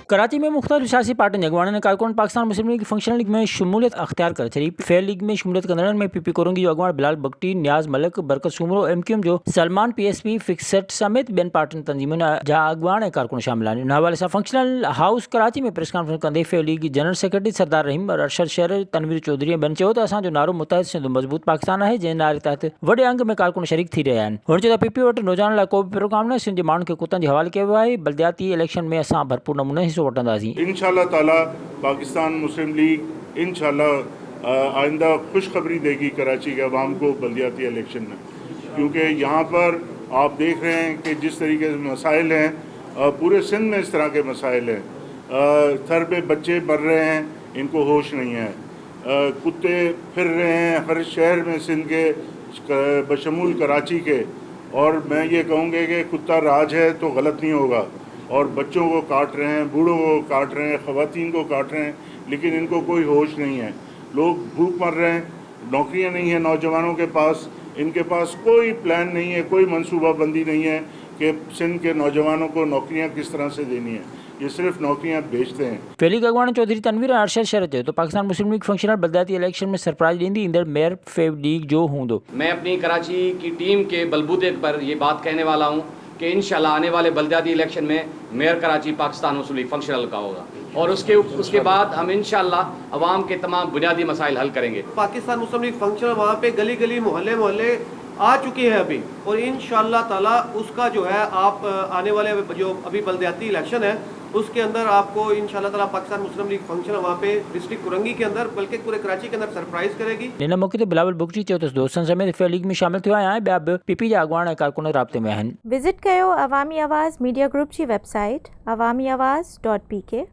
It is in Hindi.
कराची में मुख्तलिफ सियासी पार्टी अगवान ने कारकुन पाकिस्तान मुस्लिम लीग फंक्शनल लीग में शमूलियत अख्तियार कर छड़ी। फेयर लीग में शमूलियत कंदड़न में पीपी कोरंगी जो अगवान बिलाल बगटी, नियाज मलिक, बरकत सुमरो, एमक्यूएम जो सलमान पीएसपी फिक्सेट समेत बेन पार्टी तंजीमुन जा अगवान ऐं कारकुन शामिल आहिनि। इन हवाले से फंक्शनल हाउस कराची में प्रेस कॉन्फ्रेंस कंदे फेयर लीग जनरल सेक्रेटरी सरदार रहीम अरशद शेर तनवीर चौधरी बेन चयो त असांजो नारो मुतहद सिंध मजबूत पाकिस्तान है, जंहिं नारे तहत वॾे अंग में कारकुन शरीक थी रहिया आहिनि। हुन चयो त पीपी वटि नौजवान लाइ को बि प्रोग्राम न, सिंध जे माण्हुनि खे कुतनि जे हवाले कयो वियो आहे। बल्दियाती इलेक्शन में असां भरपूर नमूने हिस्सो वठंदासीं। इंशाअल्लाह ताला पाकिस्तान मुस्लिम लीग इंशाअल्लाह आइंदा खुशखबरी देगी कराची के अवाम को बल्दियाती इलेक्शन में, क्योंकि यहाँ पर आप देख रहे हैं कि जिस तरीके से मसाइल हैं, पूरे सिंध में इस तरह के मसाइल हैं। सर पे बच्चे मर रहे हैं, इनको होश नहीं है। कुत्ते फिर रहे हैं हर शहर में सिंध के बशमूल कराची के, और मैं ये कहूँगा कि कुत्ता राज है तो गलत नहीं होगा। और बच्चों को काट रहे हैं, बूढ़ों को काट रहे हैं, ख़वातीन को काट रहे हैं, लेकिन इनको कोई होश नहीं है। लोग भूख मर रहे हैं, नौकरियां नहीं है नौजवानों के पास, इनके पास कोई प्लान नहीं है, कोई मनसूबाबंदी नहीं है कि सिंध के नौजवानों को नौकरियां किस तरह से देनी है। ये सिर्फ नौकरियां बेचते हैं। फेली अगवान चौधरी तनवीर अरशद शेर चयो तो पाकिस्तान मुस्लिम लीग फंक्शनल बल्दियाती इलेक्शन में सरप्राइज ॾींदी ईंदड़ मेयर फेव लीग जो हूंदो। मैं अपनी कराची की टीम के बलबूते पर ये बात कहने वाला हूँ कि इंशाल्लाह आने वाले बल्दियाती इलेक्शन में मेयर कराची पाकिस्तान मुस्लिम लीग फंक्शनल का होगा, और उसके बाद हम इंशाल्लाह अवाम के तमाम बुनियादी मसाइल हल करेंगे। पाकिस्तान मुस्लिम लीग फंक्शनल वहाँ पे गली गली मोहल्ले मोहल्ले आ चुकी है अभी, और इंशाल्लाह ताला उसका जो है आप आने वाले जो अभी बल्दियाती इलेक्शन है उसके अंदर आपको इंशाल्लाह ताला पाकिस्तान मुस्लिम लीग फंक्शनल वहाँ पे डिस्ट्रिक्ट कुरंगी के अंदर बल्कि पूरे कराची के अंदर सरप्राइज करेगी। इन मौके ते बिलावल बुगटी चयो त दोस्तनि समेत फेयर लीग में शामिल थियो आहियां, ॿिया बि पीपी जा अगवान ऐं कारकुन राब्ते में आहिनि। विजिट कयो अवामी आवाज़ मीडिया ग्रुप जी वेबसाइट awamiawaz.pk।